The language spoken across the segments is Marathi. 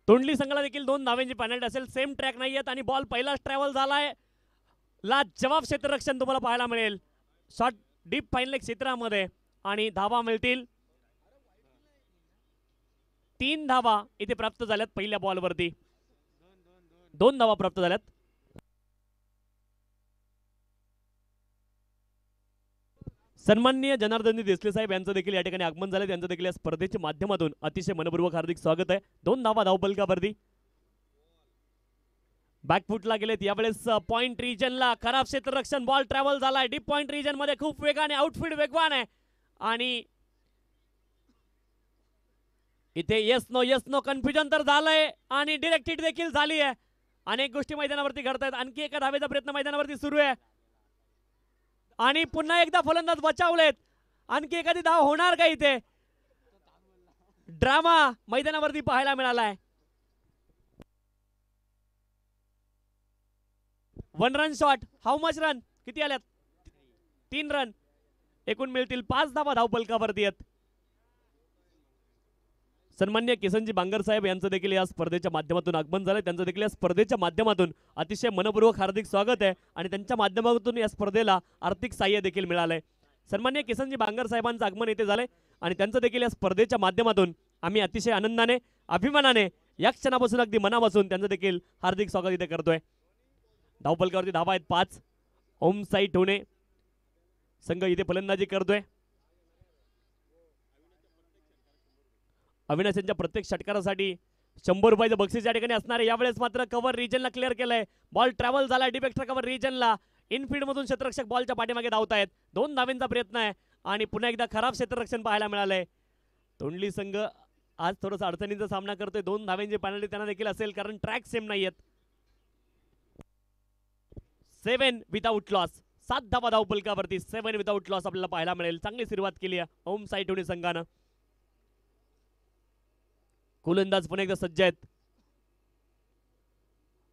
तोंडली संघाला देखील 2 धावांची पेनल्टी असेल. सेम ट्रॅक नाही आहेत आणि बॉल पहिलाच ट्रॅव्हल झालाय. लाजवाब क्षेत्ररक्षण तुम्हाला पाहायला मिळेल. शॉट डीप फाईन क्षेत्रामध्ये आणि धावा मिळतील. 3 धावा इथे प्राप्त झाल्यात पहिल्या बॉलवरती. 2 धावा प्राप्त झाल्यात. सन्माननीय जनार्दनजी देसले साहेब यांचं देखील या ठिकाणी आगमन झालं. त्यांचं देखील या स्पर्धेच्या माध्यमातून अतिशय मनपूर्वक हार्दिक स्वागत आहे. 2 धावा धावपलकावरती. बॅकफुटला गेलेत यावेळेस पॉइंट रिजनला. खराब क्षेत्ररक्षण. बॉल ट्रॅव्हल झालाय डीप पॉइंट रिजन मध्ये खूप वेगाने. आउटफील्ड वेगवान आहे आणि इथे येस नो कन्फ्युजन तर झालंय आणि डिरेक्ट हिट देखील झाली आहे. अनेक गोष्टी मैदानावरती घडतायत. आणखी एका धावेचा प्रयत्न मैदानावरती सुरू आहे आणि पुन्हा एकदा फलंदाज बचावलेत. आणखी एखादी धाव होणार का इथे? ड्रामा मैदानावरती पाहायला मिळालाय. 1 run shot. How much run? किती आल्यात? 3 रन. एकूण मिळतील 5 धावा धावपलकावरती आहेत. सन्मान्य किसनजी बांगर साहेब यांचं देखील या स्पर्धेच्या माध्यमातून आगमन झालंय. त्यांचं देखील या स्पर्धेच्या माध्यमातून अतिशय मनपूर्वक हार्दिक स्वागत आहे आणि त्यांच्या माध्यमातून या स्पर्धेला आर्थिक साह्य देखील मिळालंय. सन्मान्य किसनजी बांगर साहेबांचं आगमन येथे झालंय आणि त्यांचं देखील या स्पर्धेच्या माध्यमातून आम्ही अतिशय आनंदाने अभिमानाने या क्षणापासून अगदी मनापासून त्यांचं देखील हार्दिक स्वागत इथे करतोय. धावपलकावरती धावा आहेत 5. ओम साई ठोणे संघ इथे फलंदाजी करतोय. अविनाश यांच्या प्रत्येक षटकारासाठी 100 रुपयाचं बक्षीस या ठिकाणी असणार आहे. यावेळेस मात्र कव्हर रिजनला क्लिअर केलंय. बॉल ट्रॅव्हल झाला डीप एक्स्ट्रा कव्हर रिजनला. इनफील्ड मधून क्षेत्ररक्षक बॉलच्या पाठीमागे धावतायत. 2 धावेंचा प्रयत्न आहे आणि पुन्हा एकदा खराब क्षेत्ररक्षण पाहायला मिळालंय. तोंडली संघ आज थोडासा अडचणींचा सामना करतोय. 2 धावेंची पेनल्टी त्यांना देखील असेल कारण ट्रॅक सेम नाहीयेत. 7 विदाउट लॉस. 7 धावा धावपलकावरती. 7 विदाउट लॉस आपल्याला पाहायला मिळेल. चांगली सुरुवात केली आहे ओम साई ठोणे संघानं. गोलंदाज पुन्हा एकदा सज्ज आहेत.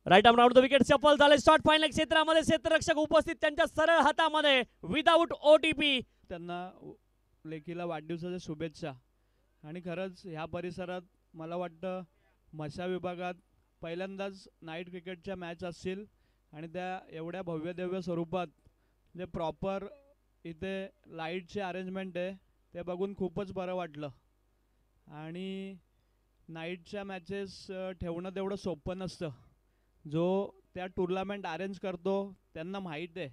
Right arm round the wicket. सफल झाले. शॉट फायनल क्षेत्रामध्ये क्षेत्ररक्षक उपस्थित त्यांच्या सरळ हातामध्ये विदाउट ओटीपी. त्यांना लेखीला वाढदिवसाच्या शुभेच्छा. आणि खरंच ह्या परिसरात मला वाटतं मशा विभागात पहिल्यांदाच नाईट क्रिकेटच्या मॅच असतील आणि त्या एवढ्या भव्यदिव्य स्वरूपात जे प्रॉपर इथे लाईटचे अरेंजमेंट आहे ते बघून खूपच बरं वाटलं. आणि नाईटच्या मॅचेस ठेवणं तेवढं सोपं नसतं. जो त्या टुर्नामेंट अरेंज करतो त्यांना माहीत आहे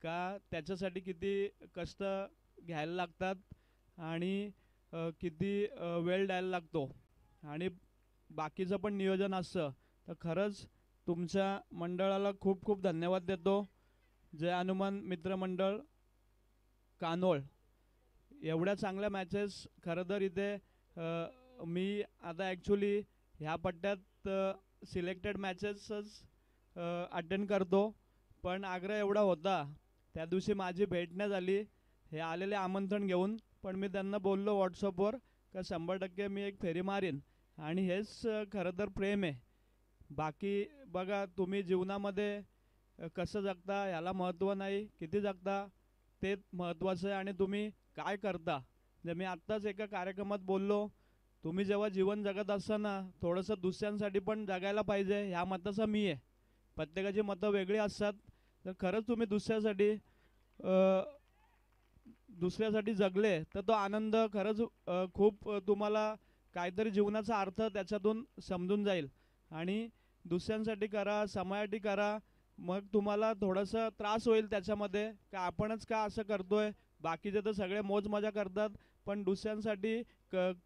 का त्याच्यासाठी किती कष्ट घ्यायला लागतात आणि किती वेळ द्यायला लागतो आणि बाकीचं पण नियोजन असतं. तर खरंच तुमच्या मंडळाला खूप खूप धन्यवाद देतो. जय हनुमान मित्रमंडळ कानोळ. एवढ्या चांगल्या मॅचेस खरं तर इथे मी आता ॲक्च्युली ह्या पट्ट्यात सिलेक्टेड मॅचेसच अटेंड करतो. पण आग्रह एवढा होता त्या दिवशी माझी भेट नाही झाली हे आलेले आमंत्रण घेऊन. पण मी त्यांना बोललो व्हॉट्सअपवर का 100% मी एक फेरी मारीन. आणि हेच खरं तर प्रेम आहे. बाकी बघा तुम्ही जीवनामध्ये कसं जगता ह्याला महत्त्व नाही, किती जगता ते महत्त्वाचं आहे आणि तुम्ही काय करता. जे मी आत्ताच एका कार्यक्रमात बोललो तुम्ही जेव्हा जीवन जगत असताना थोडंसं दुसऱ्यांसाठी पण जगायला पाहिजे ह्या मताचा मी आहे. प्रत्येकाची मतं वेगळी असतात. तर खरंच तुम्ही दुसऱ्यासाठी जगले तर तो आनंद खरंच खूप तुम्हाला काहीतरी जीवनाचा अर्थ त्याच्यातून समजून जाईल. आणि दुसऱ्यांसाठी करा, समाजासाठी करा. मग तुम्हाला थोडंसं त्रास होईल त्याच्यामध्ये का आपणच का असं करतोय. बाकीचे तर सगळे मौज मजा करतात पण दुसऱ्यांसाठी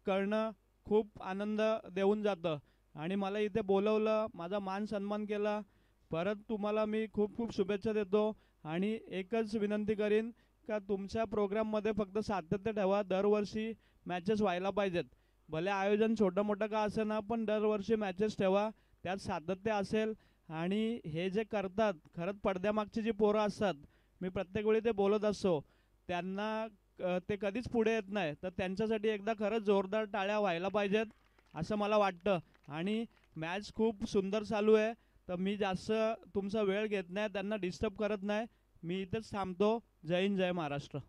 करणं खूप आनंद देऊन जातं. आणि मला इथे बोलवलं, माझा मान सन्मान केला. परत तुम्हाला मी खूप खूप शुभेच्छा देतो. आणि एकच विनंती करीन का तुमच्या प्रोग्राममध्ये फक्त सातत्य ठेवा. दरवर्षी मॅचेस व्हायला पाहिजेत. भले आयोजन छोटं मोठं का असेल ना पण दरवर्षी मॅचेस ठेवा. त्यात सातत्य असेल. आणि हे जे करतात खरंच पडद्यामागची जी पोरं असतात मी प्रत्येक वेळी ते बोलत असतो त्यांना ते कधीच पुढे येत नाही. तर त्यांच्यासाठी एकदा खरंच जोरदार टाळ्या व्हायला पाहिजेत असं मला वाटतं. आणि मॅच खूप सुंदर चालू आहे. तर मी जास्त तुमचा वेळ घेत नाही, त्यांना डिस्टर्ब करत नाही. मी इथेच थांबतो. जय हिंद, जय महाराष्ट्र.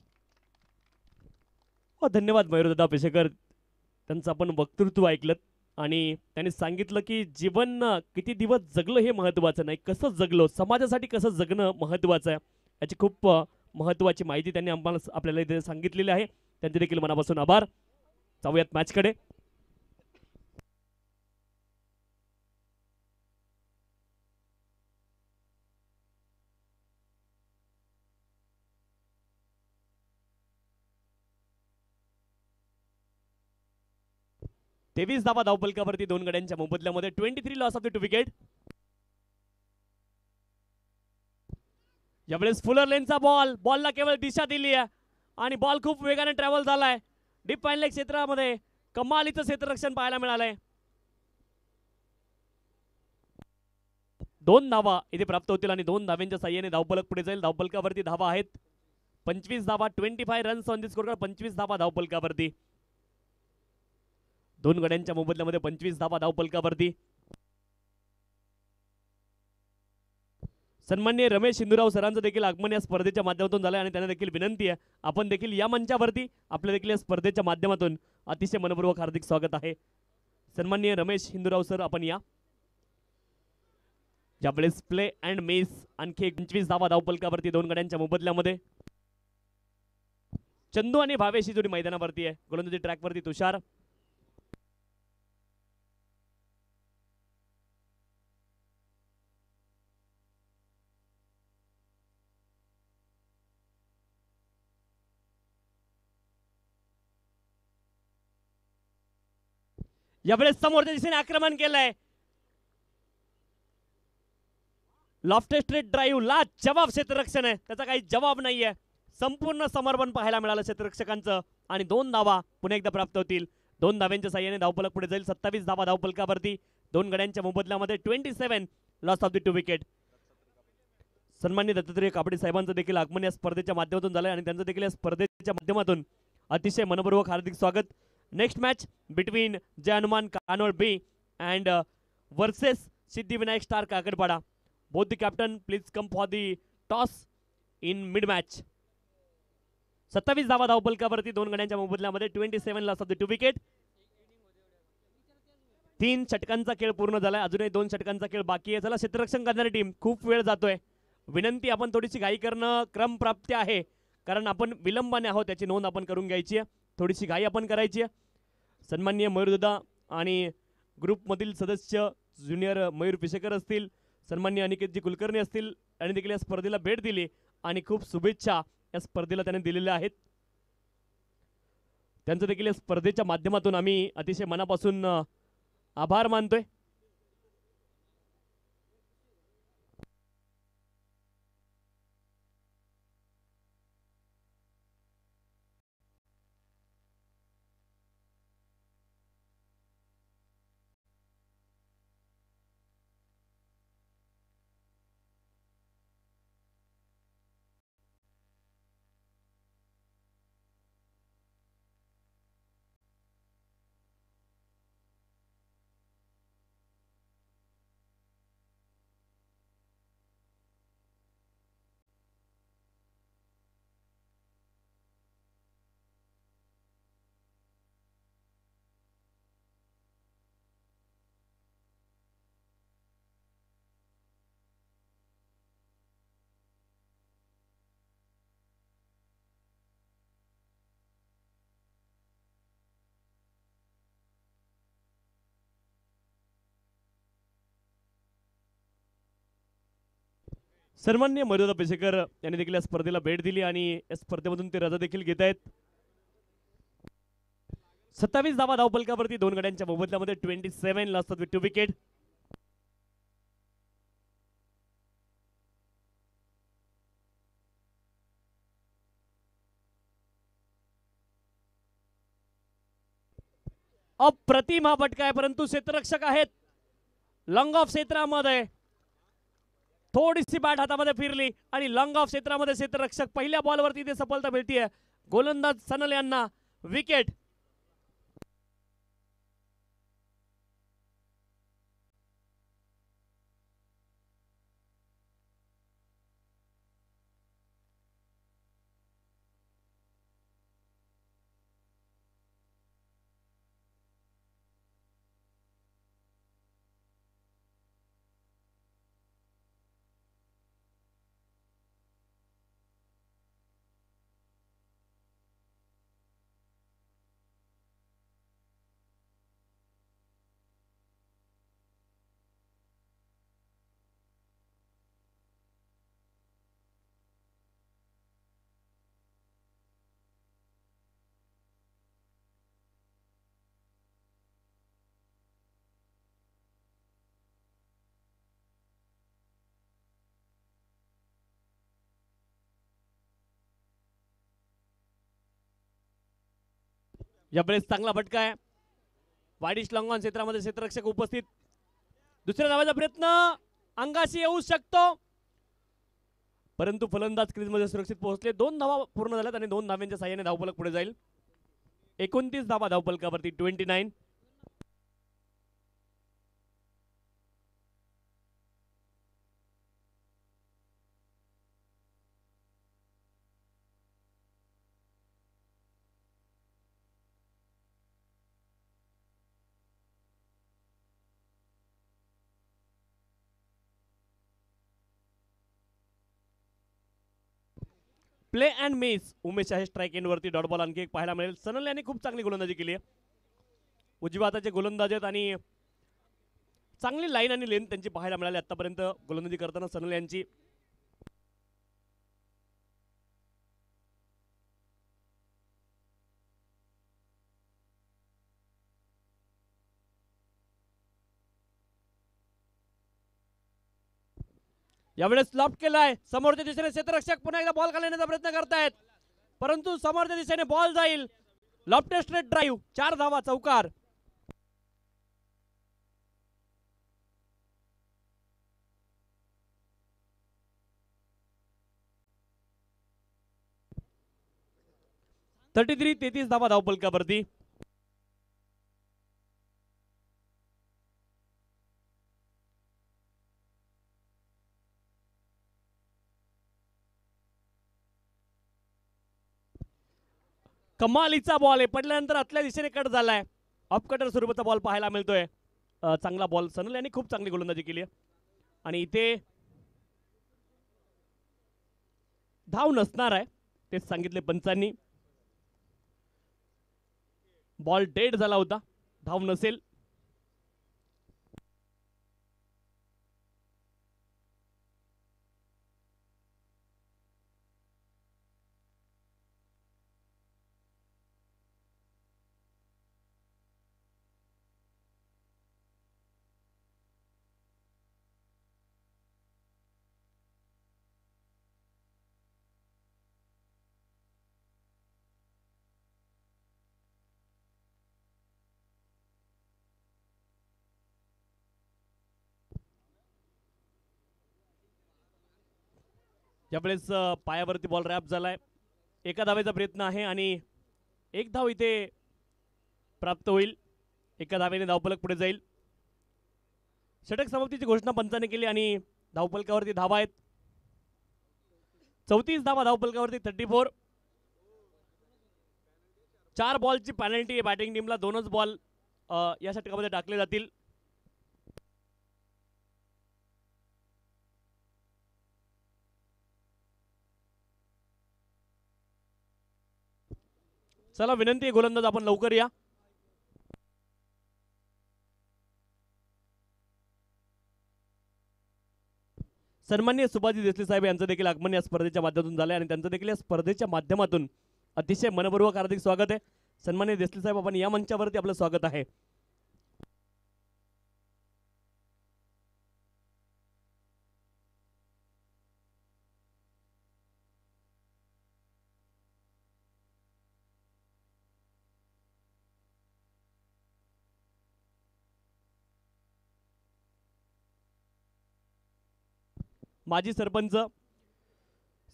धन्यवाद मयूरदादा पेशेकर. त्यांचं आपण वक्तृत्व ऐकलं. आणि त्यांनी सांगितलं की जीवन किती दिवस जगलो हे महत्त्वाचं नाही, कसं जगलो, समाजासाठी कसं जगणं महत्त्वाचं आहे, याची खूप महत्त्वाची माहिती त्यांनी आम्हाला आपल्याला इथे सांगितलेली आहे. त्यांचे देखील मनापासून आभार. जाऊयात मॅचकडे. तेवीस धावा धावपलकावरती दोन गड्यांच्या मोबदल्यामध्ये. 23 लॉस ऑफ द 2 विकेट. यावेळेस फुलर लेनचा बॉलला केवळ दिशा दिली आहे आणि बॉल खूप वेगाने ट्रॅव्हल झालाय. डीप फाईन लेग क्षेत्रामध्ये कमालीचं क्षेत्ररक्षण पाहायला मिळालंय. 2 धावा इथे प्राप्त होतील आणि 2 धाव्यांच्या साह्याने धावपलक पुढे जाईल. धावपलकावरती धावा आहेत 25 धावा. 25 रन्स ऑन दी स्कोर. 25 धावा धावपलकावरती. दोन गड्यांच्या मोबदल्यामध्ये 25 धावा धावपलकावरती. सन्माननीय रमेश हिंदूराव सरांचं देखील आगमन या स्पर्धेच्या माध्यमातून झालंय आणि त्यांना देखील विनंती आहे आपण देखील या मंचावरती आपल्या देखील या स्पर्धेच्या माध्यमातून अतिशय मनपूर्वक हार्दिक स्वागत आहे. सन्माननीय रमेश हिंदूराव सर आपण या. ज्यावेळेस प्ले अँड मिस आणखी 25 धावा धावपलकावरती दोन गड्यांच्या मोबदल्यामध्ये. चंदू आणि भावेशी जोडी मैदानावरती आहे. गोलंदाजी ट्रॅकवरती तुषार. यावेळेस समोरच्या दिशेने आक्रमण केलंय. लॉफ्टेड स्ट्रेट ड्राईव्ह ला जवाब क्षेत्ररक्षण आहे, त्याचा काही जवाब नाहीये. संपूर्ण समर्पण पाहायला मिळालं क्षेत्ररक्षकांचं आणि 2 धावा पुन्हा एकदा प्राप्त होतील. 2 धाव्यांच्या साह्याने धावपलक पुढे जाईल. 27 धावा धावपलकावरती दोन गड्यांच्या मोबदल्यामध्ये. 27 लॉस ऑफ द 2 विकेट. सन्माननीय दत्तात्रय कापडे साहेबांचं देखील आगमन या स्पर्धेच्या माध्यमातून झालंय आणि त्यांचं देखील या स्पर्धेच्या माध्यमातून अतिशय मनपूर्वक हार्दिक स्वागत. Next match between Jai Hanuman Kanor B and versus Siddhivinayak star Kakadpada. Both the captain please come for the toss in mid match. 27 धावा धावपलकावरती दोन गड्यांच्या मोबदल्यामध्ये. 27 लॉस ऑफ द 2 विकेट. 3 षटकांचा खेळ पूर्ण झालाय. अजूनही 2 षटकांचा खेळ बाकी आहे. चला क्षेत्ररक्षण करणारी टीम खूप वेळ जातोय. विनंती आपण थोडीशी घाई करणं क्रमप्राप्ती आहे कारण आपण विलंबाने आहोत त्याची नोंद आपण करून घ्यायची आहे. थोडीशी घाई आपण करायची आहे. सन्माननीय मयूरदादा आणि ग्रुपमधील सदस्य ज्युनियर मयूर पिशेकर असतील, सन्माननीय अनिकेतजी कुलकर्णी असतील आणि देखील या स्पर्धेला भेट दिली आणि खूप शुभेच्छा या स्पर्धेला त्यांनी दिलेल्या आहेत. त्यांचं देखील या स्पर्धेच्या माध्यमातून आम्ही अतिशय मनापासून आभार मानतोय. सन्माननीय मर्यादा पेशेकर यांनी देखील या स्पर्धेला भेट दिली आणि या स्पर्धेमधून ते रजा देखील घेत आहेत. 27 धावा धावपलकावरती दोन गड्यांच्या मोबदल्यामध्ये. 27 लॉस ऑफ द 2 विकेट. अप्रतिम हा फटका आहे परंतु क्षेत्ररक्षक आहेत लॉंग ऑफ क्षेत्रामध्ये. थोडीशी बॅट हातामध्ये फिरली आणि लॉंग ऑफ क्षेत्रामध्ये क्षेत्ररक्षक पहिल्या बॉलवरती इथे सफलता मिळतीये. गोलंदाज सनल यांना विकेट. यावेळेस चांगला फटका आहे. वाईडिश लॉंग ऑन क्षेत्रामध्ये क्षेत्ररक्षक उपस्थित. दुसऱ्या धावाचा प्रयत्न अंगाशी येऊ शकतो, परंतु फलंदाज क्रीजमध्ये सुरक्षित पोहोचले. 2 धावा पूर्ण झाल्यात आणि 2 धाव्यांच्या साहाय्याने धावफलक पुढे जाईल. 29 धावा धावफलकावरती 29. Play and miss. उमेश आहे स्ट्राईक एंडवरती. डॉट बॉल आणखी एक पाहायला मिळेल. सनल यांनी खूप चांगली गोलंदाजी केली आहे. उजव्या हाताचे गोलंदाज आहेत आणि चांगली लाईन आणि लेंथ त्यांची पाहायला मिळाली आतापर्यंत गोलंदाजी करताना सनल यांची. यावेळेस लॉफ्ट केलाय. समोरच्या दिशेने क्षेत्ररक्षक पुन्हा एकदा बॉल घालण्याचा प्रयत्न करतायत, परंतु समोरच्या दिशेने बॉल जाईल. Loft straight drive. 4 धावा चौकार. थर्टी 33 धावा धावफलकावरती. कमालीचा बॉल आहे. पडल्यानंतर आतल्या दिशेने कट झालाय. ऑफ कटर स्वरूपाचा बॉल पाहायला मिळतोय. चांगला बॉल. सनल यांनी खूप चांगली गोलंदाजी केली आहे आणि इथे धाव नसणार आहे तेच सांगितले पंचांनी. बॉल डेड झाला होता, धाव नसेल. यावेळेस पायावरती बॉल रॅप झालाय. एका धावेचा प्रयत्न आहे आणि एक धाव इथे प्राप्त होईल. एका धावेने धावफलक पुढे जाईल. षटक समाप्तीची घोषणा पंचाने केली आणि धावफलकावरती धावा आहेत. 34 धावा धावफलकावरती 34. 4 बॉलची पॅनल्टी आहे बॅटिंग टीमला. 2च बॉल या षटकामध्ये टाकले जातील. चला विनंती आहे गोलंदाज आपण लवकर या. सन्माननीय सुभाजी देसले साहेब यांचं देखील आगमन या स्पर्धेच्या माध्यमातून झालंय आणि त्यांचं देखील या स्पर्धेच्या माध्यमातून अतिशय मनपूर्वक हार्दिक स्वागत आहे. सन्माननीय देसले साहेब, आपण या मंचावरती आपलं स्वागत आहे. माजी सरपंच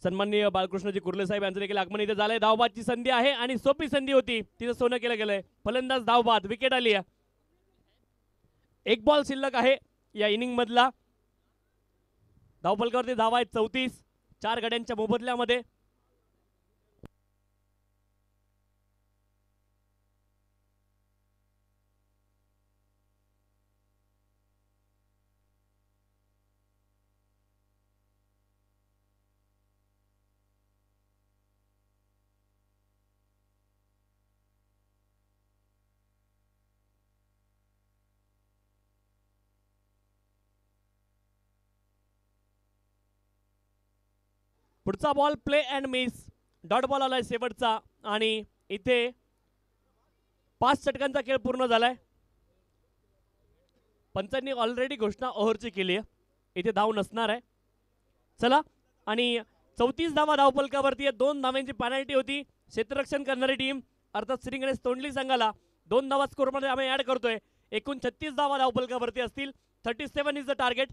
सन्माननीय बाळकृष्णजी कुर्ले साहेब यांचं देखील आगमन इथे झालंय. धावबादची संधी आहे आणि सोपी संधी होती, तिचं सोनं केलं गेलंय. फलंदाज धावबाद, विकेट आली आहे. 1 बॉल शिल्लक आहे या इनिंग मधला. धावफलकावरती धावा आहेत 34. 4 गड्यांच्या मोबदल्यामध्ये. पुढचा ball play and miss. Dot ball आलाय शेवटचा आणि इथे 5 षटकांचा खेळ पूर्ण झालाय. पंचांनी ऑलरेडी घोषणा ओव्हरची केली आहे. इथे धाव नसणार आहे. चला, आणि 34 धावा धावफलकावरती आहे. 2 धावांची पॅनल्टी होती. क्षेत्ररक्षण करणारी टीम अर्थात श्री गणेश तोंडली संघाला 2 धावा स्कोरमध्ये आम्ही ऍड करतोय. एकूण 36 धावा धावफलकावरती असतील. 37 इज द टार्गेट.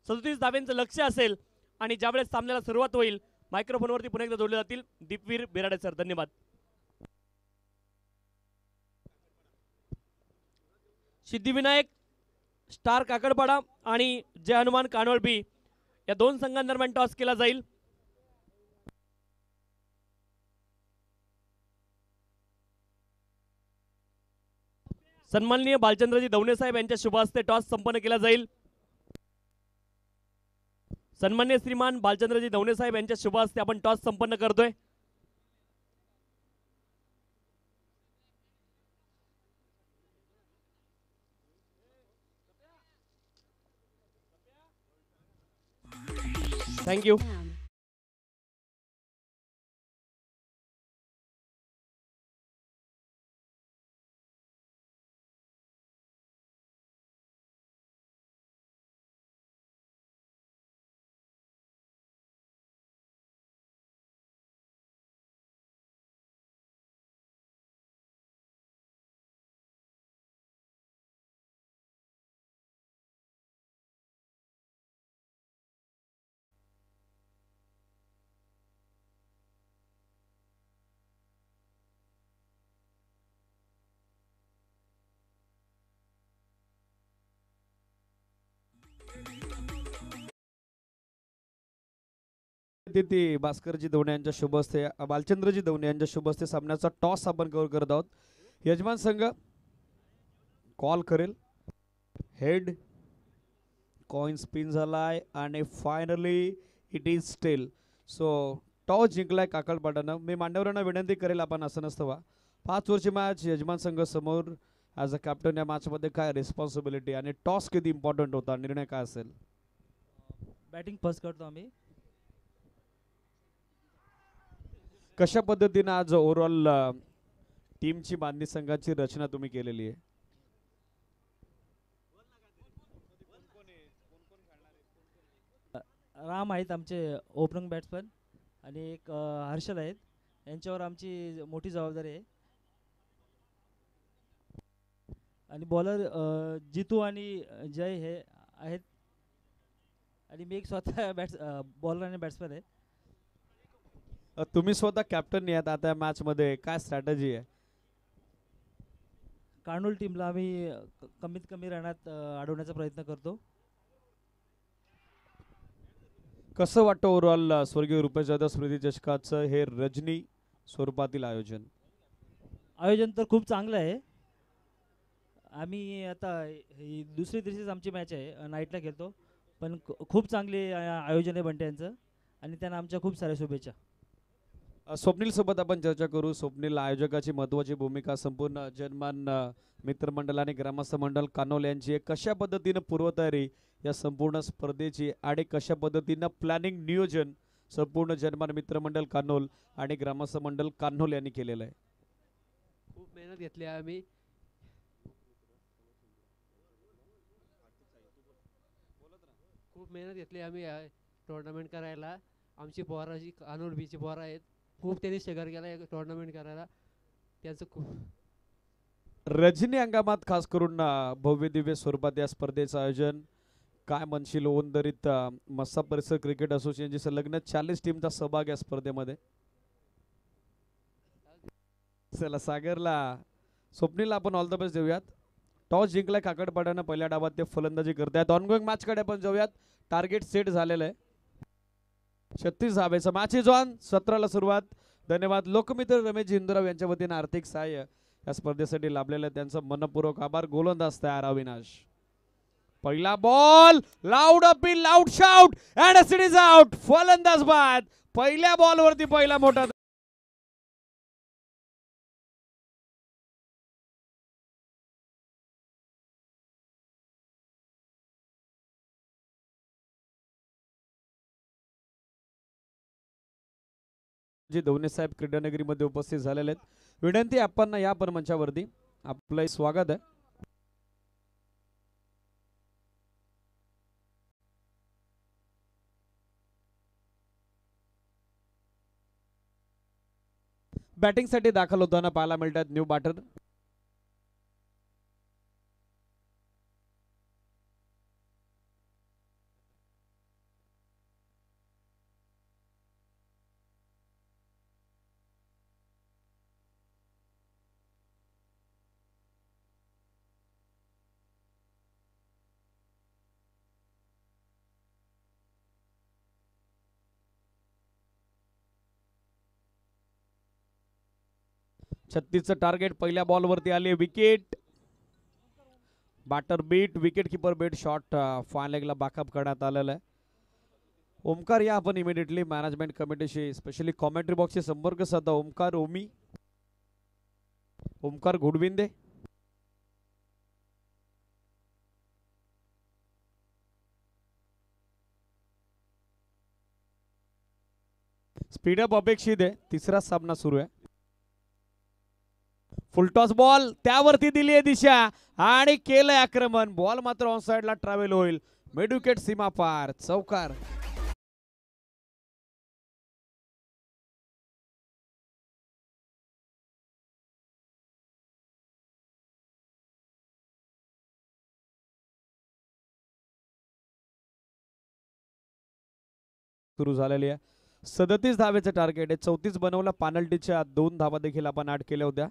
37 धाव्यांचं लक्ष्य असेल आणि ज्यावेळेस सामन्याला सुरुवात होईल मायक्रोफोनवरती पुन्हा एकदा जोडले जातील दीपवीर बिराडे सर. धन्यवाद. सिद्धिविनायक स्टार काकडपाडा आणि जय हनुमान कानोळ बी या 2 संघांदरम्यान टॉस केला जाईल. सन्माननीय बालचंद्रजी दवणे साहेब यांच्या शुभ हस्ते टॉस संपन्न केला जाईल. सन्माननीय श्रीमान बालचंद्रजी दवणे साहेब यांच्या शुभ हस्ते आपण टॉस संपन्न करतोय. थँक्यू. तिथे भास्करजी दवणे यांच्या शुभ हस्ते बालचंद्रजी दवणे यांच्या शुभ हस्ते सामन्याचा टॉस आपण कव्हर करत आहोत. यजमान संघ कॉल करेल. हेड कॉइन स्पिन झालाय आणि finally it is still. So toss जिंकलाय काकडपाड्यानं. मी मांडवरांना विनंती करेल आपण असं नसतं वा 5 ओव्हरची मॅच यजमान संघ समोर ॲज अ कॅप्टन या मॅचमध्ये काय रिस्पॉन्सिबिलिटी आणि टॉस किती इम्पॉर्टंट होता, निर्णय काय असेल? बॅटिंग फर्स्ट करतो आम्ही. कशा पद्धतीने आज ओव्हरऑल टीमची बांधणी संघाची रचना तुम्ही केलेली आहे? राम आहेत आमचे ओपनिंग बॅट्समन आणि एक हर्षल आहेत. यांच्यावर आमची मोठी जबाबदारी आहे. आणि बॉलर जितू आणि जय हे आहेत आणि मी एक स्वतः बॉलर आणि बॅट्समन आहे. तुम्ही स्वतः कॅप्टन आहात आता या मॅच मध्ये, काय स्ट्रॅटेजी आहे? कानोल टीमला आम्ही कमीत कमी रनात अडवण्याचा प्रयत्न करतो. कसं वाटतं ओव्हरऑल स्वर्गीय रुपेश जाधव स्मृती चषकाचं हे रजनी स्वरूपातील आयोजन? आयोजन तर खूप चांगलं आहे. आम्ही आता ही दुसरी तिसरीच आमची मॅच आहे, नाईटला खेळतो, पण खूप चांगले आयोजन आहे बंटे यांचं आणि त्यांना आमच्या खूप साऱ्या शुभेच्छा. स्वप्नील सोबत आपण चर्चा करू. स्वप्नील, आयोजकाची महत्त्वाची भूमिका संपूर्ण जनमान मित्रमंडळ आणि ग्रामस्थ मंडळ कानोल यांची कशा पद्धतीनं पूर्वतयारी या संपूर्ण स्पर्धेची आणि कशा पद्धतीनं प्लॅनिंग नियोजन संपूर्ण जनमान मित्रमंडळ कानोल आणि ग्रामस्थ मंडळ कान्होल यांनी केलेलं आहे? खूप मेहनत घेतली आहे आम्ही. खूप मेहनत घेतली आम्ही टुर्नामेंट करायला. आमची पोरा जी कानोल बीची पोरा आहेत, खूप त्यांनी स्ट्रगल केला टुर्नामेंट करायला. त्यांचं खूप रजनी हंगामात खास करून भव्य दिव्य स्वरूपात या स्पर्धेचं आयोजन काय म्हणशील? ओंदरीत मस्सा परिसर क्रिकेट असोसिएशनची संलग्न 40 टीमचा सहभाग या स्पर्धेमध्ये. चला सागरला, स्वप्नीलला आपण ऑल द बेस्ट देऊयात. टॉस जिंकलाय काकडपाड्यानं, पहिल्या डावात ते फलंदाजी करतायत. ऑनगोईंग मॅच कडे आपण जाऊयात. टार्गेट सेट झालेलं आहे. 36 धावेचा मॅच इज ऑन. 17ला सुरुवात. धन्यवाद. लोकमित्र रमेश इंदुराव यांच्या वतीने आर्थिक सहाय्य या स्पर्धेसाठी लाभलेलं आहे, त्यांचा मनपूर्वक आभार. गोलंदाज तयार अविनाश. पहिला ball loud appeal, loud shout and it is out. फलंदाज बाद. पहिल्या बॉल वरती पहिला मोठा जे धोने साहेब क्रीडानगरीमध्ये उपस्थित झालेले आहेत. विनंती आपण या पर मंचावरती, आपलं स्वागत आहे. बॅटिंगसाठी दाखल होताना पाहायला मिळतात न्यू बॅटर. छत्तीसचं टार्गेट पहिल्या बॉलवरती आले. Wicket. Batter beat, wicket keeper beat. Shot fine लेगला बॅकअप करण्यात आलेला आहे. ओमकार या आपण इमिडिएटली मॅनेजमेंट कमिटीशी स्पेशली कॉमेंट्री बॉक्सशी संपर्क साधा. ओमकार ओमी, ओमकार घुडविंदे. स्पीडअप अपेक्षित आहे. तिसरा सामना सुरू आहे. फुलटॉस बॉल त्यावरती दिली आहे दिशा आणि केलंय आक्रमण. बॉल मात्र ऑन साइडला ट्रॅव्हल होईल. मिड विकेट सीमा पार. चौकार. सुरू झालेली आहे. 37 धावेचं टार्गेट आहे. 34 बनवलं. पेनल्टीच्या 2 धावा देखील आपण ऍड केल्या होत्या.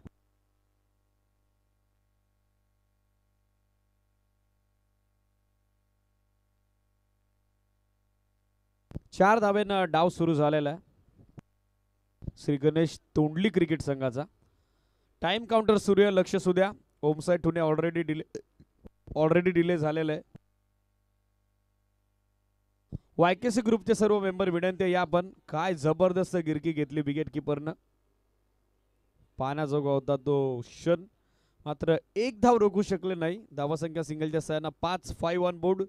4 धावेनं डाव सुरू झालेला आहे श्री गणेश तोंडली क्रिकेट संघाचा. टाइम काउंटर सुरू आहे. लक्ष असू द्या. होम साइड टूने ऑलरेडी डिले झालेलं आहे. वायकेसी ग्रुपचे सर्व मेंबर विनंती आहे या आपण. काय जबरदस्त गिरकी घेतली विकेट किपरनं. पाण्याजोगा होता तो क्षण. मात्र एक धाव रोखू शकले नाही. धावसंख्या सिंगलच्या सहाय्यानं 5-5 ऑन बोर्ड.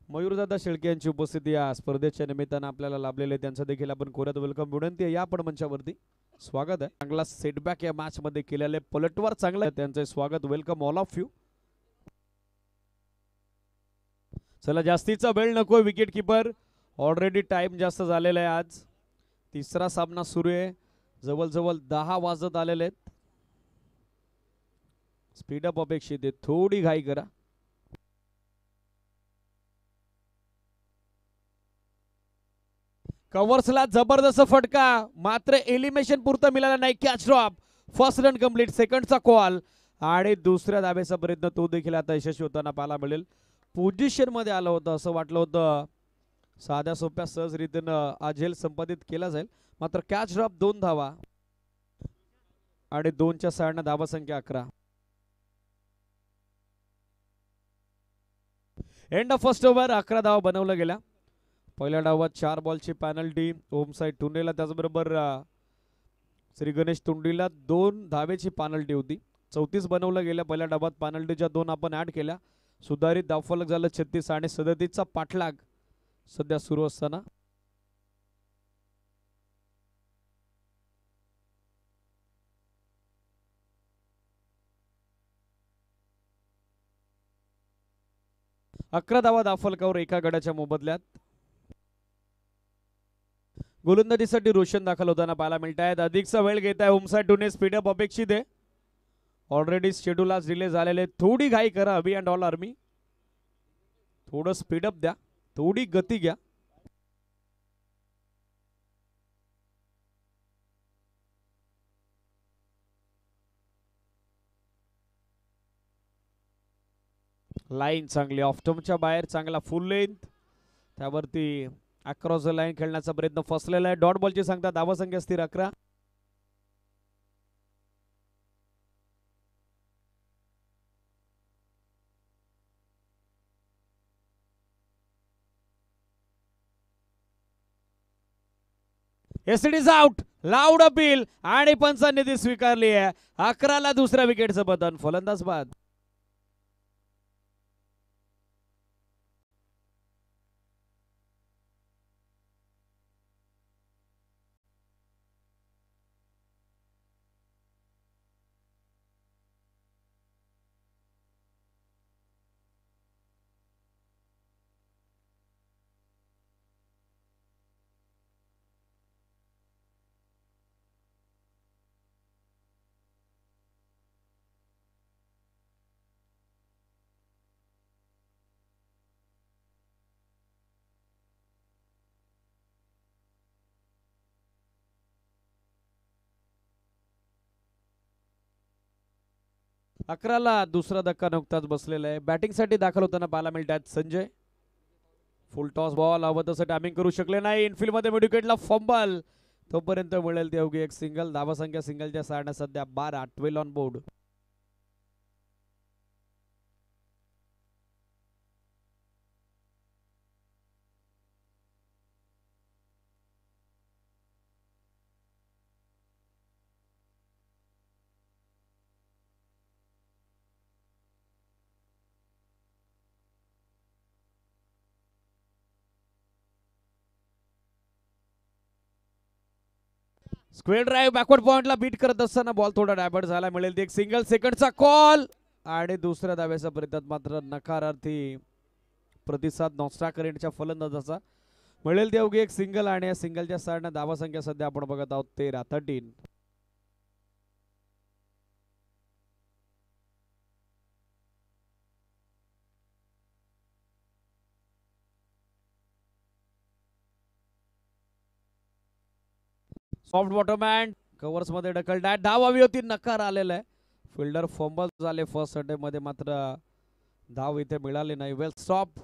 मयूरदादा शेळके यांची उपस्थिती या स्पर्धेच्या निमित्तानं आपल्याला लाभलेले. त्यांचं देखील आपण कोऱ्यात वेलकम विनंती आहे या आपण मंचावरती. स्वागत आहे. चांगला सेटबॅक या मॅच मध्ये केलेले. पलटवार चांगला आहे. त्यांचे स्वागत. Welcome all of you. चला जास्तीचा वेळ नको. विकेट किपर ऑलरेडी टाइम जास्त झालेला आहे. आज तिसरा सामना सुरू आहे. जवळ 10 वाजत आलेले आहेत. स्पीडअप अपेक्षित आहे. थोडी घाई करा. कव्हर्सला जबरदस्त फटका मात्र एलिमिनेशन पुरता मिळाला नाही. Catch drop. First run complete. सेकंडचा कॉल आणि दुसऱ्या धावेचा प्रयत्न तो देखील आता यशस्वी होताना पाहायला मिळेल. पोझिशन मध्ये आलं होतं. असं वाटलं होतं साध्या सोप्या सहज रीतीनं हा झेल संपादित केला जाईल. मात्र कॅच ड्रॉप 2 धावा आणि 2च्या सहाय्यानं धावा संख्या 11. End of first over. 11 धावा बनवल्या गेल्या. पहिल्या डावात 4 बॉलची पॅनल्टी होम साइड टुनेला. त्याचबरोबर श्री गणेश तुंडीला 2 धावेची पॅनल्टी होती. 34 बनवलं गेल्या. पहिल्या डावात पॅनल्टीच्या 2 आपण ऍड केल्या. सुधारित धावफलक झालं 36 आणि 37चा पाठलाग सध्या सुरू असताना अकरा धावा धावफलकावर एका गड्याच्या मोबदल्यात. गोलंदाजीसाठी रोशन दाखल होताना पाहायला मिळत आहेत. अधिकचा वेळ घेत आहे होम साइड टूने. स्पीडअप अपेक्षित आहे. ऑलरेडी शेड्यूल आज डिले झालेले. थोडी घाई करा अबी अँड ऑल आर्मी. थोडं स्पीडअप द्या. थोडी गती घ्या. लाईन चांगली ऑफ टर्मच्या बाहेर. चांगला फुल लेंथ त्यावरती अक्रॉस द लाईन खेळण्याचा प्रयत्न फसलेला आहे. डॉट बॉलची सांगता. धावा संख्या स्थिर 11. Yes, it is out. Loud appeal आणि पंचांनी ती स्वीकारली आहे. 11ला दुसऱ्या विकेटचं बदन. फलंदाज बाद. 11ला दुसरा धक्का नुकताच बसलेला आहे. बॅटिंगसाठी दाखल होताना पाहायला मिळत आहेत संजय. फुल टॉस बॉल हवं तसं टायमिंग करू शकले नाही. इनफिल्ड मध्ये मिड विकेटला फंबल, तोपर्यंत मिळेल ती अवघी एक सिंगल. धावसंख्या सिंगलच्या सारण्या सध्या 12, 12 on board. Square drive backward पॉइंटला बीट करत असताना बॉल थोडा डायव्हर्ट झाला. मिळेल ती एक सिंगल. सेकंडचा कॉल आणि दुसऱ्या धाव्याचा प्रयत्न मात्र नकारार्थी प्रतिसाद नॉस्टा करेंटच्या फलंदाजाचा. मिळेल ती अवघी एक सिंगल आणि या सिंगलच्या सारण्या धावसंख्या सध्या आपण बघत आहोत 13, 13. सॉफ्ट बॉटमहँड कव्हर्स मध्ये ढकलतात. धाव हवी होती, नकार आलेला आहे. फिल्डर फंबल झाले फर्स्ट अटेम्प्ट मध्ये, मात्र धाव इथे मिळाली नाही. Well stop,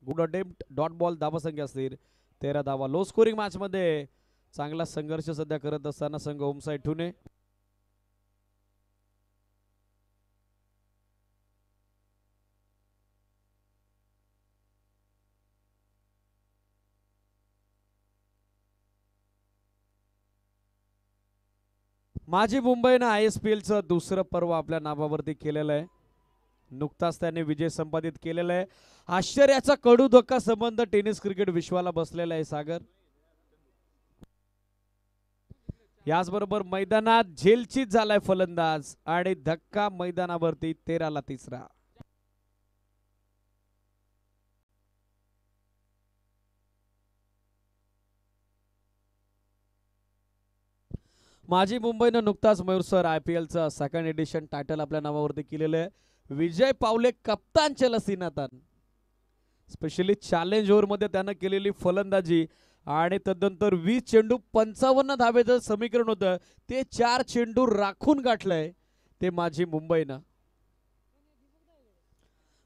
good attempt, dot ball. धावसंख्या असतील 13 धावा. लो स्कोरिंग मॅच मध्ये चांगला संघर्ष सध्या करत असताना संघ होम साइड ठुने. माझी मुंबईनं ISPLचं दुसरं पर्व आपल्या नावावरती केलेलं आहे. नुकताच त्याने विजय संपादित केलेला आहे. आश्चर्याचा कडू धक्का संबंध टेनिस क्रिकेट विश्वाला बसलेला आहे सागर. याचबरोबर मैदानात झेलचीत झालाय फलंदाज आणि धक्का मैदानावरती 13ला 3रा. माझी मुंबईनं नुकताच मयूर सर IPLचं सेकंड एडिशन टायटल आपल्या नावावरती केलेलं आहे. विजय पावले कप्तान चलसीनातन. स्पेशली चॅलेंज ओव्हर मध्ये त्यानं केलेली फलंदाजी आणि तदनंतर 20 चेंडू 55 धावेचं समीकरण होतं, ते 4 चेंडू राखून गाठलंय ते माझी मुंबईनं.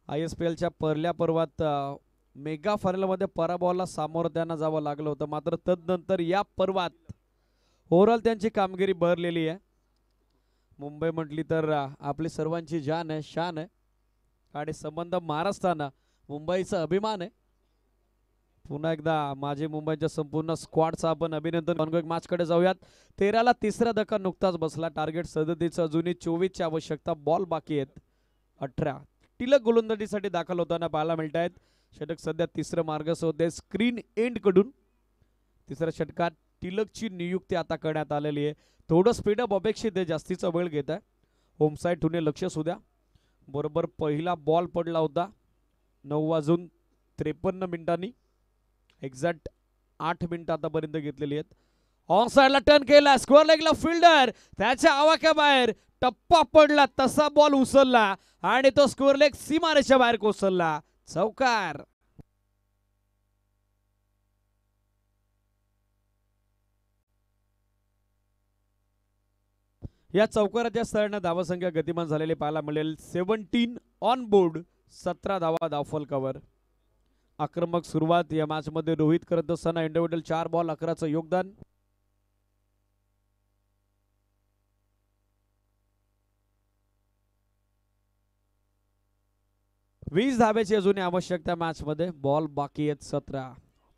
ISPLच्या पहिल्या पर्वात मेगा फायनलमध्ये पराभवाला सामोरं त्यांना जावं लागलं होतं, मात्र तदनंतर या पर्वात ओव्हरऑल त्यांची कामगिरी बहरलेली आहे. मुंबई म्हटली तर आपली सर्वांची जान आहे, शान आहे आणि संबंध महाराष्ट्रानं मुंबईचा अभिमान आहे. पुन्हा एकदा माझी मुंबईच्या संपूर्ण स्क्वॉडचं आपण अभिनंदन. ऑनगोइंग मॅच कडे जाऊयात. 13ला 3रा धक्का नुकताच बसला. टार्गेट 37, अजूनही 24ची आवश्यकता. बॉल बाकी आहेत 18. टिलक गोलंदाजीसाठी दाखल होताना पाहायला मिळत आहेत. षटक सध्या 3रं मार्गस्थ होते स्क्रीन एंड कडून. 3ऱ्या षटकात टिलकची नियुक्ती आता करण्यात आलेली आहे. थोडं स्पीडअप अपेक्षित आहे, जास्तीचा वेळ घेत आहे. होम साइड ठुने लक्ष सुद्या. बरोबर पहिला बॉल पडला होता 9:53 एक्झॅक्ट 8 मिनिटं आतापर्यंत घेतलेली आहेत. ऑन साइडला टर्न केला, स्क्वेअर लेगला फिल्डर त्याच्या आवाक्याबाहेर टप्पा पडला, तसा बॉल उचलला आणि तो स्क्वेअर लेग सीमारेषा बाहेर कोसळला. चौकार. या चौकाराच्या स्तरानं धावसंख्या गतिमान झालेली पाहायला मिळेल. 17 ऑन बोर्ड, 17 धावा धावफलकावर. आक्रमक सुरुवात या मॅच मध्ये रोहित करत असताना इंडिव्हिज्युअल 4 बॉल 11चं योगदान. वीस धाब्याची अजूनही आवश्यकता मॅच मध्ये. बॉल बाकी आहेत 17.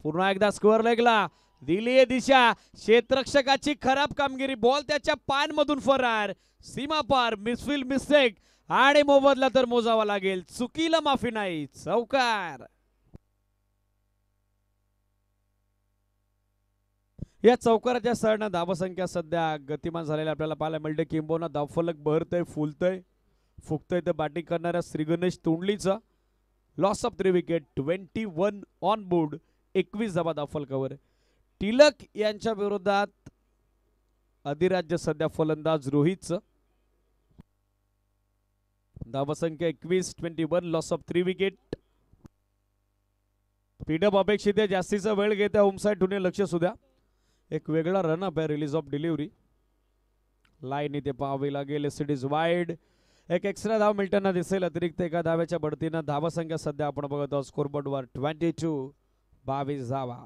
पुन्हा एकदा स्क्वेअर लेगला दिली आहे दिशा. क्षेत्ररक्षकाची खराब कामगिरी. बॉल त्याच्या पायांमधून फरार. सीमा पार. मिसफिल्ड मिस्टेक आणि मोबदला तर मोजावा लागेल. चुकीला माफी नाही. चौकार. या चौकाराच्या स्तरानं धावसंख्या सध्या गतिमान झालेल्या आपल्याला पाहायला मिळते. किंबहुना धावफलक बहरतय, फुलतय, फुकतय तर बॅटिंग करणाऱ्या श्रीगणेश तोंडलीचा loss of 3 wicket. 21 on board, 21 धावा धावफलकावर. टिलक यांच्या विरोधात अधिराज्य सध्या फलंदाज रोहितचं. धावसंख्या 21, 21, लॉस ऑफ 3 विकेट. स्पीडअप अपेक्षित आहे, जास्तीचा वेळ घेत आहे होम साइड ठुने लक्ष सुद्या. एक वेगळा रनअप आहे रिलीज ऑफ डिलिव्हरी. लाईन इथे पाहावी लागेल. It is wide. एक एक्स्ट्रा धाव मिळताना दिसेल. अतिरिक्त एका धाव्याच्या बढतीनं धावसंख्या सध्या आपण बघत आहोत स्कोरबोर्डवर 22 धावा.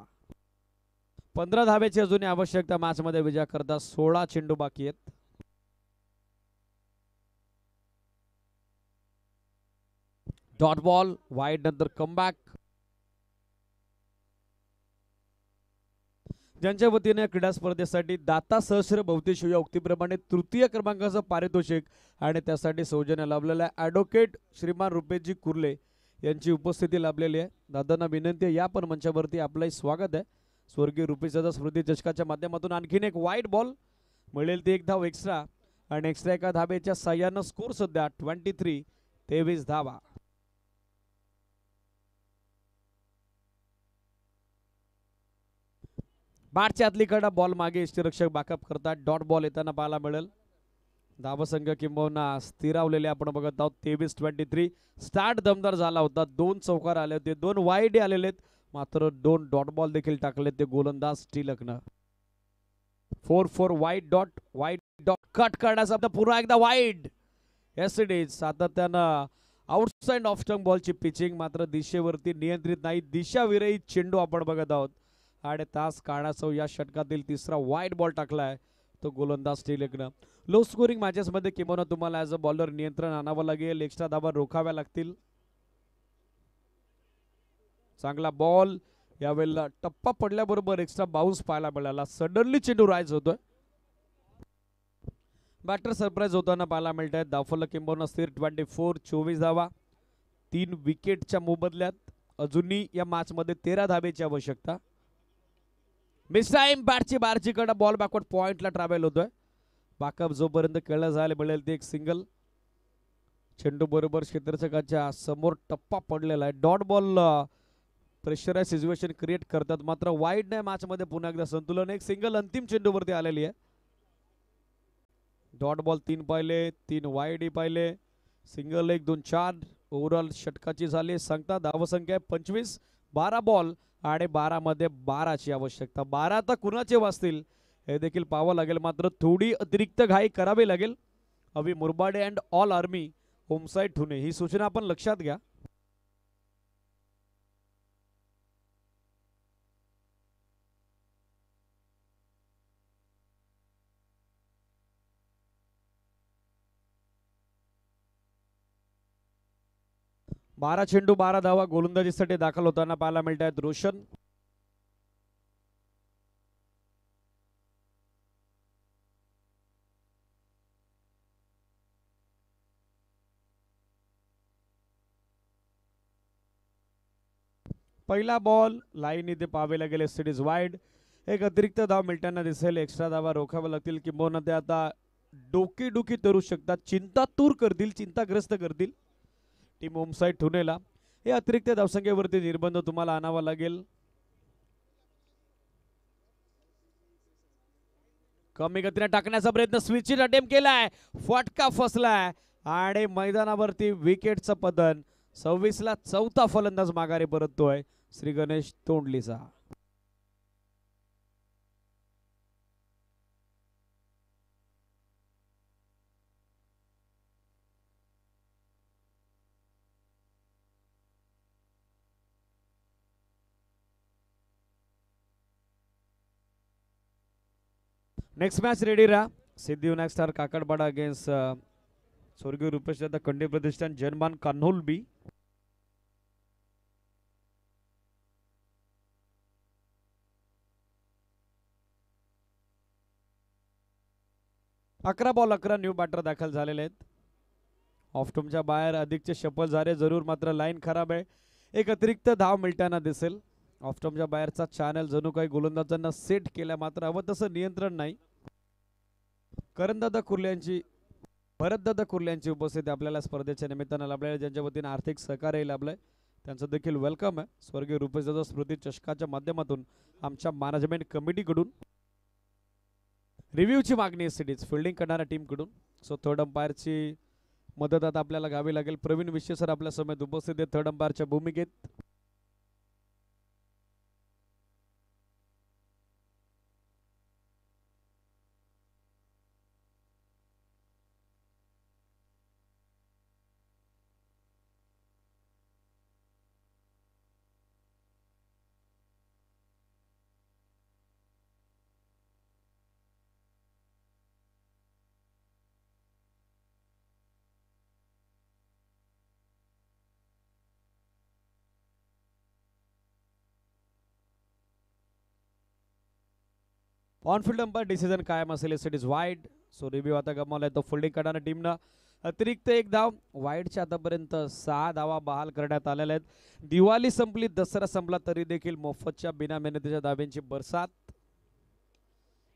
15 धावेची अजूनही आवश्यकता मॅच मध्ये विजय करता 16 चेंडू बाकी आहेत. डॉट बॉल वाईड नंतर कमबॅक. ज्यांच्या वतीने क्रीडा स्पर्धेसाठी दाता सहस्र भवती शिवया उक्तीप्रमाणे तृतीय क्रमांकाचं पारितोषिक आणि त्यासाठी सौजन्य लाभलेलं आहे ॲडव्होकेट श्रीमान रुपेशजी कुर्ले यांची उपस्थिती लाभलेली आहे. दादांना विनंती आहे या पण मंचावरती आपलंही स्वागत आहे. स्वर्गीय रुपेशदादा स्मृती चषकाच्या माध्यमातून आणखीन एक वाईड बॉल मिळेल ती एक धाव एक्स्ट्रा आणि एक्स्ट्रा एका धावेच्या साह्यानं स्कोर सध्या 23 धावा. बॅटच्या आतलीकडे बॉल मागे यष्टीरक्षक बॅकअप करतात. डॉट बॉल येताना पाहायला मिळेल. धावसंख्या किंबहुना स्थिरावलेले आपण बघत आहोत 23-23. स्टार्ट दमदार झाला होता. 2 चौकार आले होते, 2 वाईड आलेले आहेत, मात्र 2 डॉट बॉल देखील टाकले ते गोलंदाज टिलकनं. 4-4 वाईड डॉट कट करण्याचा पुन्हा एकदा वाईड. Yes it is. सातत्यानं आउटसाइड ऑफ स्टंप बॉलची पिचिंग मात्र दिशेवरती नियंत्रित नाही. दिशाविरहित चेंडू आपण बघत आहोत आणि तास काढण्याचा या षटकातील तिसरा वाईड बॉल टाकलाय तो गोलंदाज टिलकनं. लो स्कोरिंग मॅचेस मध्ये किंवा तुम्हाला ॲज अ बॉलर नियंत्रण आणावं लागेल. एक्स्ट्रा धावा रोखाव्या लागतील. चांगला बॉल यावेळेला टप्पा पडल्याबरोबर एक्स्ट्रा बाउन्स पाहायला मिळाला. सडनली चेंडू राईज होतोय. बॅटर सरप्राईज होताना पाहायला मिळत आहे. दाफल किंबहुना स्थिर 24 धावा. 3 विकेटच्या मोबदल्यात अजूनही या मॅच मध्ये 13 धावेची आवश्यकता. Miss time. बॅटची बारची कडे बॉल बॅकवर्ड पॉइंटला ट्रॅव्हल होतोय. बॅकअप जोपर्यंत खेळला जायला मिळेल ते एक सिंगल. चेंडू बरोबर क्षेत्ररक्षकाच्या समोर टप्पा पडलेला आहे. Dot ball pressurise situation create करतात मात्र वाईड नाही. मॅच मध्ये पुन्हा एकदा संतुलन. एक सिंगल अंतिम चेंडूवरती आलेली आहे. डॉट बॉल 3 पाहिले, 3 वाईड पाहिले, सिंगल 1 2 4 ओव्हरऑल षटकाची झाली सांगता. धावसंख्या 25. 12 बॉल आणि 12 मध्ये 12ची आवश्यकता. 12 आता कुणाचे वाचतील हे देखील पाहावं लागेल. मात्र थोडी अतिरिक्त घाई करावी लागेल. अभि मुरबाडे अँड ऑल आर्मी होमसाईड ठुणे ही सूचना आपण लक्षात घ्या. बारा चेंडू 12 धावा गोलंदाजीसाठी दाखल होताना पाहायला मिळत आहेत. रोशन पहिला बॉल लाईन इथे पाहावे गेले. Cities wide. एक अतिरिक्त धाव मिळताना दिसेल. एक्स्ट्रा धावा रोखाव्या लागतील किंबहुना ते आता डोकेदुखी करू शकतात. चिंतातूर करतील, चिंताग्रस्त करतील टीम होमसाईड ठुणेला. हे अतिरिक्त धावसंख्येवरती निर्बंध तुम्हाला आणावा लागेल. कमी गतीने टाकण्याचा प्रयत्न स्विचिंग अटेम्प्ट केलाय. फटका फसलाय आणि मैदानावरती विकेटचं पतन. 26 ला चौथा फलंदाज माघारी परततोय श्री गणेश तोंडलीचा. नेक्स्ट मॅच रेडी रहा. सिद्धिविनायक स्टार काकडपाडा अगेन्स्ट स्वर्गीय रुपेश दादा कंडी प्रतिष्ठान जनमान कान्होलबी. अकरा बॉल 11 न्यू बॅटर दाखल झालेले आहेत. ऑफटमच्या बाहेर अधिकचे शफल झाले जरूर मात्र लाईन खराब आहे. एक अतिरिक्त धाव मिळताना दिसेल. ऑफटमच्या बाहेरचा चॅनल जणू काही गोलंदाजांना सेट केला मात्र हवं तसं नियंत्रण नाही. भरतदादा कुर्ल्यांची उपस्थिती आपल्याला स्पर्धेच्या निमित्तानं लाभलेल्या ज्यांच्या वतीने आर्थिक सहकार्य लाभलंय त्यांचं देखील वेलकम आहे. स्वर्गीय रुपेशदादा स्मृती चषकाच्या माध्यमातून आमच्या मॅनेजमेंट कमिटीकडून रिव्ह्यूची मागणी सिटीज फिल्डिंग करणाऱ्या टीमकडून. सो थर्ड अंपायरची मदत आता आपल्याला घ्यावी लागेल. प्रवीण विशे सर आपल्या समेत उपस्थित आहेत थर्ड अंपायरच्या भूमिकेत. ऑन फील्ड अंपायर डिसिजन कायम असेल. It is wide. So review आता गमावलाय तो फिल्डिंग करणाऱ्या टीमनं. अतिरिक्त एक धाव. वाईडच्या आतापर्यंत 6 धावा बहाल करण्यात आलेल्या आहेत. दिवाळी संपली, दसरा संपला तरी देखील मोफतच्या बिना मेहनतीच्या धाव्यांची बरसात.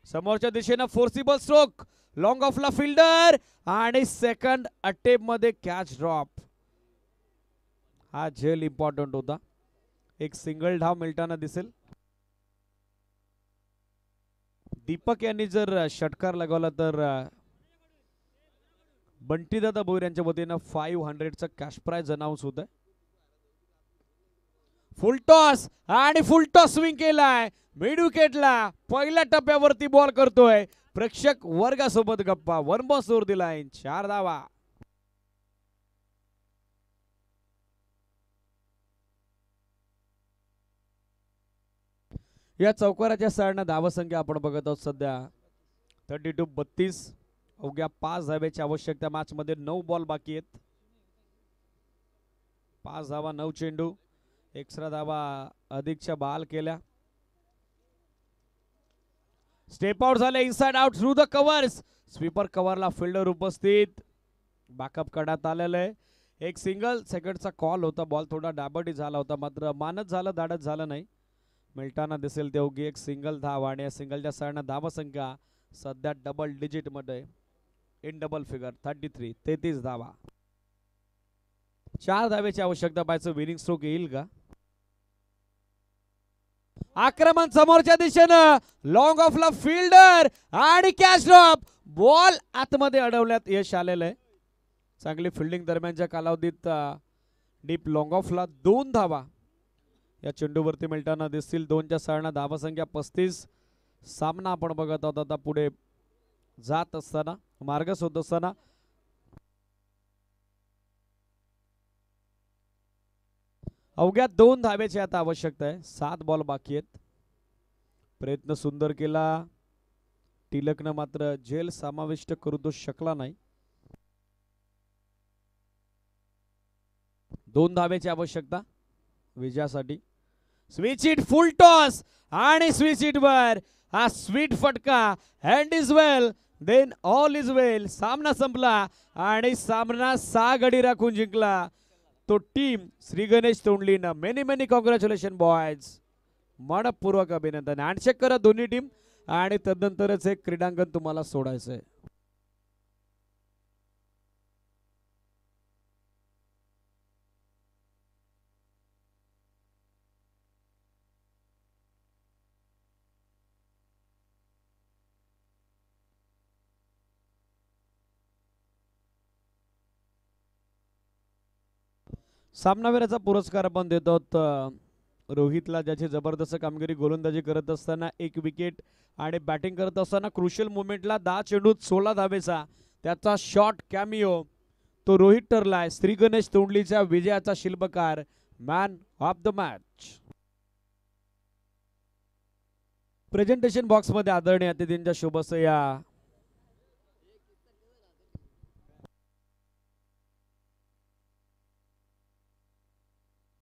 समोरच्या दिशेनं फोर्सिबल स्ट्रोक. लॉंग ऑफला फिल्डर आणि सेकंड अटेम्प्ट मध्ये कॅच ड्रॉप. हा झेल इम्पॉर्टंट होता. एक सिंगल धाव मिळताना दिसेल. दीपक यांनी जर षटकार लगावला तर बंटीदादा भोईर यांच्या वतीनं 500चं कॅश प्राइज अनाऊन्स होत आहे. फुल टॉस आणि फुल टॉस स्विंग केलाय. मिड विकेटला पहिल्या टप्प्यावरती बॉल करतोय. प्रेक्षक वर्गासोबत गप्पा. 1 बॉल ओव्हर द लाईन. 4 धावा. या चौकाराच्या साडना धावसंख्या आपण बघत आहोत सध्या 32-32. अवघ्या 5 धाव्याची आवश्यकता. मॅच मध्ये 9 बॉल बाकी आहेत. 5 धावा 9 चेंडू. एक्स्ट्रा धावा अधिकच्या बहाल केल्या. स्टेप आउट झाले. Inside out through the covers. Sweeper कव्हरला फिल्डर उपस्थित. बॅकअप करण्यात आलेलं आहे. एक सिंगल सेकंडचा कॉल होता. बॉल थोडा डाबडी झाला होता, मात्र मानत झालं, दाडत झालं नाही. मिळताना दिसेल ते अवघी एक सिंगल धाव आणि या सिंगलच्या साडना धावसंख्या सध्या डबल डिजिट मध्ये. इन डबल फिगर 33 धावा. 4 धावेची आवश्यकता. पाहायचं विनिंग स्ट्रोक येईल का. आक्रमण समोरच्या दिशेनं. लॉंग ऑफला फिल्डर आणि कॅच ड्रॉप. बॉल आतमध्ये अडवण्यात यश आलेलं आहे. चांगली फिल्डिंग दरम्यानच्या कालावधीत डीप लॉंग ऑफला 2 धावा या चेंडूवरती मिळताना दिसतील. 2च्या साडना धावसंख्या 35. सामना आपण बघत आहोत आता पुढे जात असताना, मार्गस होत असताना. अवघ्या 2 धावेची आता आवश्यकता आहे. 7 बॉल बाकी आहेत. प्रयत्न सुंदर केला टिलकनं, मात्र झेल समाविष्ट करू तो शकला नाही. 2 धावेची आवश्यकता विजयासाठी. Switch it. फुल टॉस आणि स्विच इट वर हा स्वीट फटका. End is well then all is well. सामना संपला आणि सामना 6 गडी राखून जिंकला तो टीम श्री गणेश तोंडलीनं. Many congratulation boys. मनपूर्वक अभिनंदन. हँडशेक करा दोन्ही टीम आणि तदनंतरच एक क्रीडांगण तुम्हाला सोडायचंय. सामनावीराचा पुरस्कार आपण देतो रोहितला, ज्याची जबरदस्त कामगिरी गोलंदाजी करत असताना 1 विकेट आणि बॅटिंग करत असताना क्रुशियल मोमेंटला 10 चेंडूत 16 धावेचा त्याचा शॉट कॅमिओ तो रोहित ठरलाय श्री गणेश तोंडलीच्या विजयाचा शिल्पकार, man of the match. Presentation box मध्ये आदरणीय अतिथींच्या शुभसया